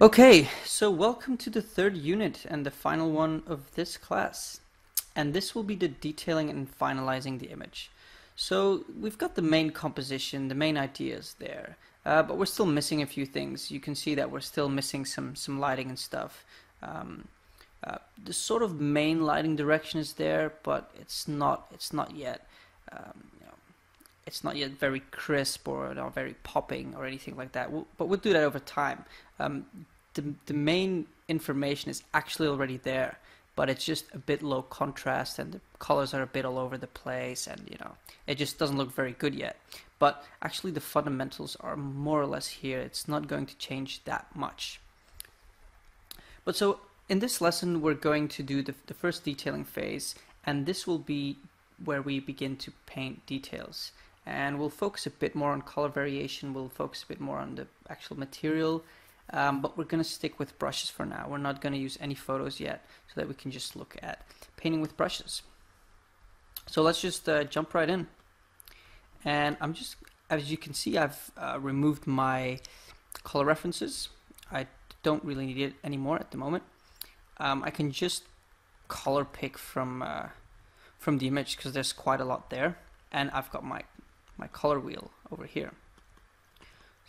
Okay, so welcome to the third unit and the final one of this class. And this will be the detailing and finalizing the image. So we've got the main composition, the main ideas there, but we're still missing a few things. You can see that we're still missing some lighting and stuff. Um, the sort of main lighting direction is there, but it's not yet it's not yet very crisp or not very popping or anything like that. But we'll do that over time. Um, the main information is actually already there, but it's just a bit low contrast and the colors are a bit all over the place, and it just doesn't look very good yet. But actually the fundamentals are more or less here. It's not going to change that much. But so in this lesson we're going to do the first detailing phase, and this will be where we begin to paint details. And we'll focus a bit more on color variation, we'll focus a bit more on the actual material, but we're going to stick with brushes for now. We're not going to use any photos yet, so that we can just look at painting with brushes. So let's just jump right in. And as you can see, I've removed my color references. I don't really need it anymore at the moment. I can just color pick from the image because there's quite a lot there, and I've got my color wheel over here.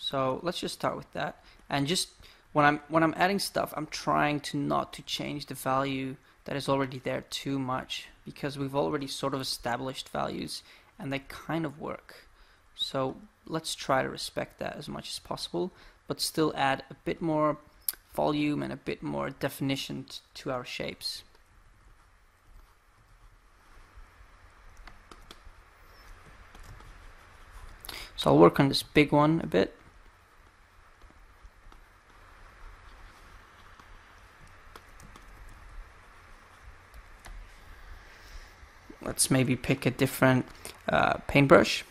So let's just start with that. And just when I'm adding stuff, I'm trying to not to change the value that is already there too much, because we've already sort of established values and they kind of work. So let's try to respect that as much as possible, but still add a bit more volume and a bit more definition to our shapes. So I'll work on this big one a bit. Let's maybe pick a different paintbrush.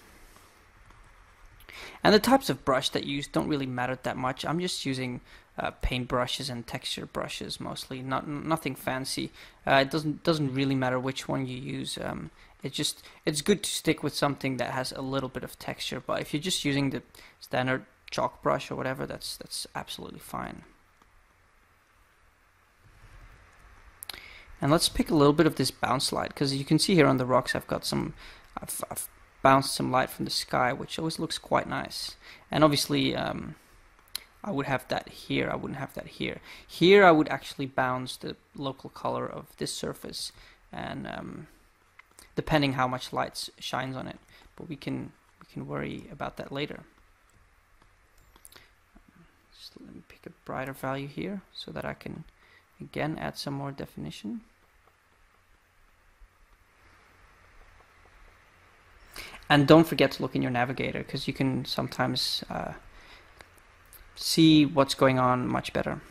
And the types of brush that you use don't really matter that much. I'm just using paint brushes and texture brushes mostly, nothing fancy. It doesn't really matter which one you use. It's good to stick with something that has a little bit of texture. But if you're just using the standard chalk brush or whatever, that's absolutely fine. And let's pick a little bit of this bounce light, because you can see here on the rocks I've bounced some light from the sky, which always looks quite nice. And obviously I would have that here, I wouldn't have that here. Here I would actually bounce the local color of this surface, and depending how much light shines on it, but we can worry about that later. Just let me pick a brighter value here so that I can again add some more definition. And don't forget to look in your navigator, because you can sometimes see what's going on much better.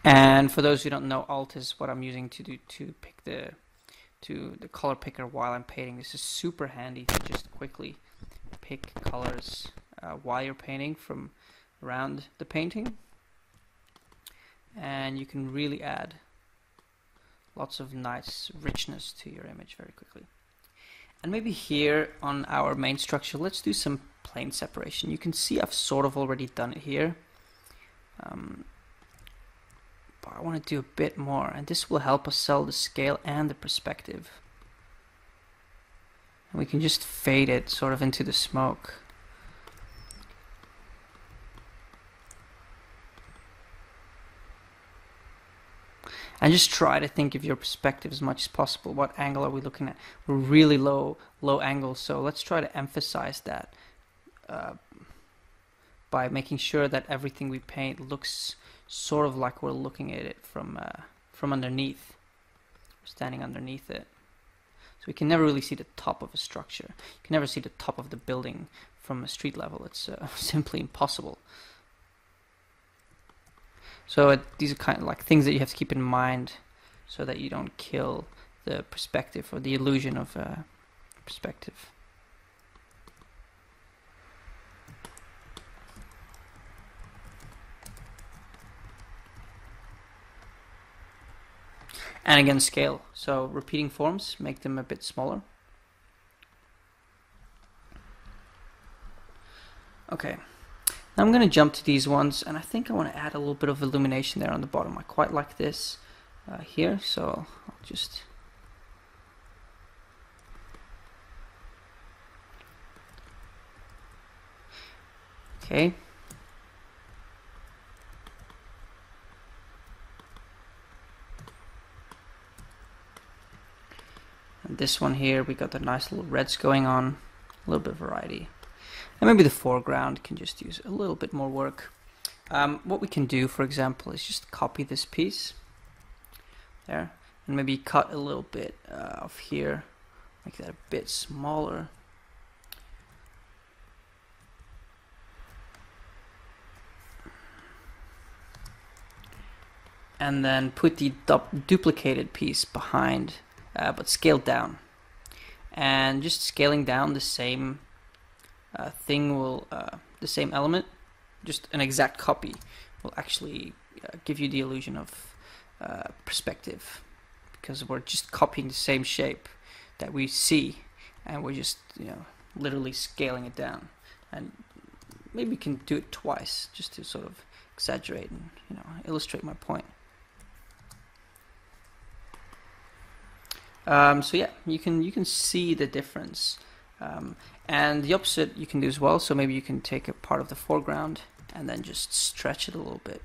And for those who don't know, Alt is what I'm using to pick the color picker while I'm painting. This is super handy to just quickly pick colors while you're painting from around the painting, and you can really add lots of nice richness to your image very quickly. And maybe here on our main structure, let's do some plane separation. You can see I've sort of already done it here, but I want to do a bit more, and this will help us sell the scale and the perspective. And we can just fade it sort of into the smoke. And just try to think of your perspective as much as possible. What angle are we looking at? We're really low angle, so let's try to emphasize that by making sure that everything we paint looks sort of like we're looking at it from underneath. We're standing underneath it. So we can never really see the top of a structure. You can never see the top of the building from a street level. It's simply impossible. So these are kind of like things that you have to keep in mind, so that you don't kill the perspective or the illusion of perspective. And again, scale. So repeating forms, make them a bit smaller. Okay, now I'm going to jump to these ones, and I think I want to add a little bit of illumination there on the bottom. I quite like this here, so I'll just... Okay. And this one here, we got the nice little reds going on, a little bit of variety. And maybe the foreground can just use a little bit more work. What we can do, for example, is just copy this piece there, and maybe cut a little bit off here, make that a bit smaller. And then put the duplicated piece behind, but scaled down. And just scaling down the same thing will, the same element, just an exact copy, will actually give you the illusion of perspective, because we're just copying the same shape that we see, and we're just, literally scaling it down. And maybe we can do it twice, just to sort of exaggerate and, illustrate my point. So yeah, you can see the difference, and the opposite you can do as well. So maybe you can take a part of the foreground and then just stretch it a little bit,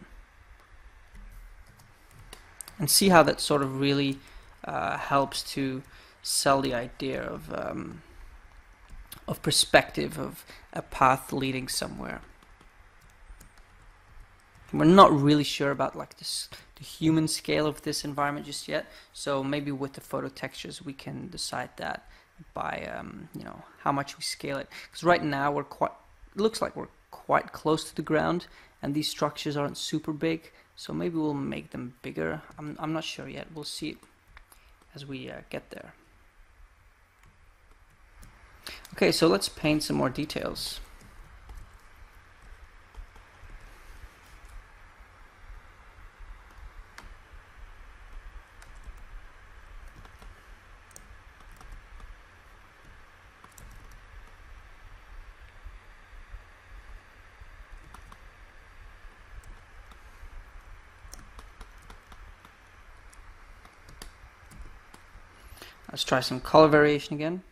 and see how that sort of really helps to sell the idea of perspective, of a path leading somewhere. We're not really sure about the human scale of this environment just yet, so maybe with the photo textures we can decide that by how much we scale it. Because right now it looks like we're quite close to the ground, and these structures aren't super big, so maybe we'll make them bigger. I'm not sure yet. We'll see it as we get there. Okay, so let's paint some more details. Let's try some color variation again.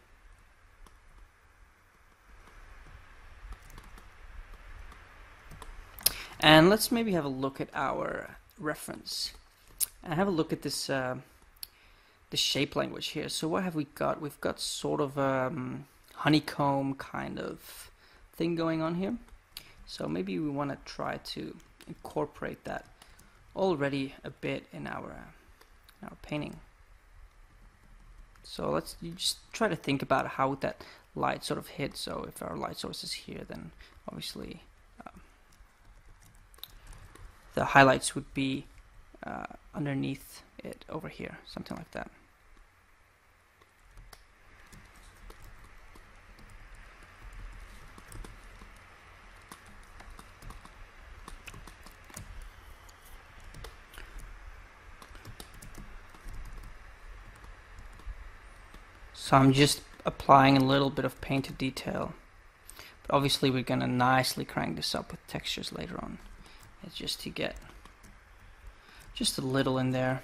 And let's maybe have a look at our reference and have a look at this the shape language here. So what have we got? We've got sort of honeycomb kind of thing going on here. So maybe we want to try to incorporate that already a bit in our painting. So let's just try to think about how that light sort of hit. So if our light source is here, then obviously the highlights would be underneath it over here, something like that. So I'm just applying a little bit of painted detail, but obviously we're gonna nicely crank this up with textures later on. It's just to get just a little in there.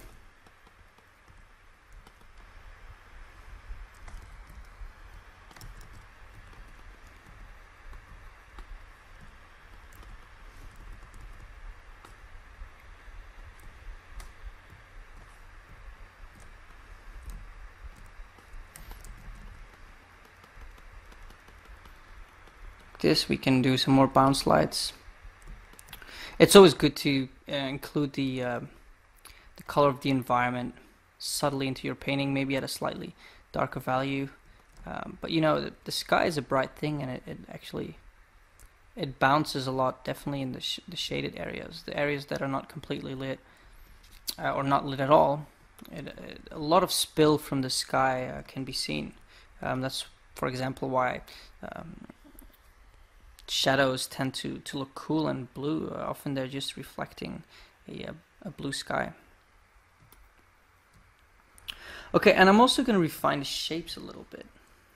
This we can do some more bounce lights. It's always good to include the color of the environment subtly into your painting, maybe at a slightly darker value. But the sky is a bright thing, and it actually bounces a lot, definitely in the shaded areas, the areas that are not completely lit or not lit at all. A lot of spill from the sky can be seen. That's, for example, why shadows tend to look cool and blue. Often they're just reflecting a blue sky. Okay, and I'm also going to refine the shapes a little bit.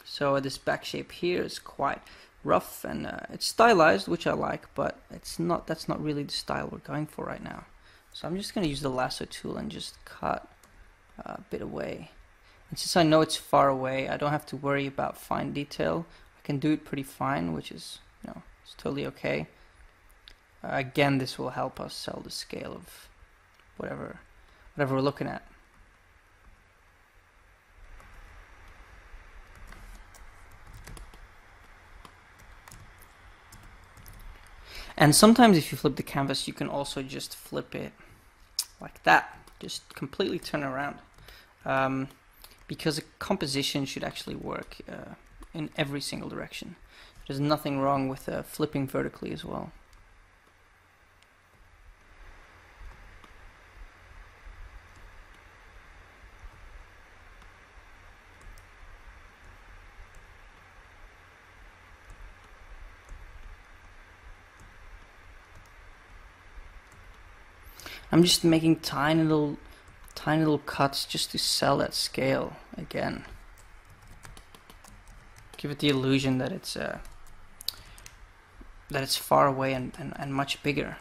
So this back shape here is quite rough, and it's stylized, which I like, but that's not really the style we're going for right now. So I'm just going to use the lasso tool and just cut a bit away. And since I know it's far away, I don't have to worry about fine detail. I can do it pretty fine, which is, it's totally okay. Again, this will help us sell the scale of whatever we're looking at. And sometimes if you flip the canvas, you can also just flip it like that, just completely turn around, because a composition should actually work in every single direction. There's nothing wrong with flipping vertically as well. I'm just making tiny little cuts just to sell that scale again. Give it the illusion that it's far away and much bigger.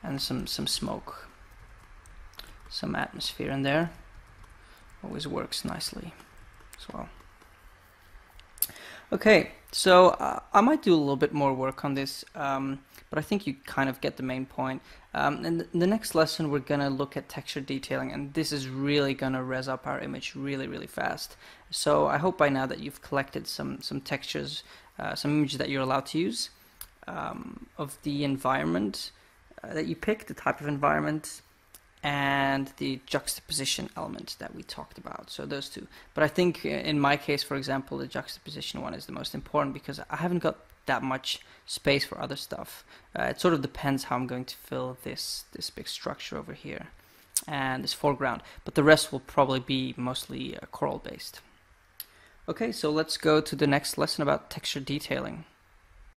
And some smoke, some atmosphere in there. Always works nicely as well. Okay, so I might do a little bit more work on this, but I think you kind of get the main point. In the next lesson, we're going to look at texture detailing, and this is really going to res up our image really fast. So I hope by now that you've collected some textures, some images that you're allowed to use, of the environment that you pick, the type of environment, and the juxtaposition element that we talked about. So those two. But I think in my case, for example, the juxtaposition one is the most important because I haven't got that much space for other stuff. It sort of depends how I'm going to fill this big structure over here and this foreground. But the rest will probably be mostly coral based. Okay, so let's go to the next lesson about texture detailing.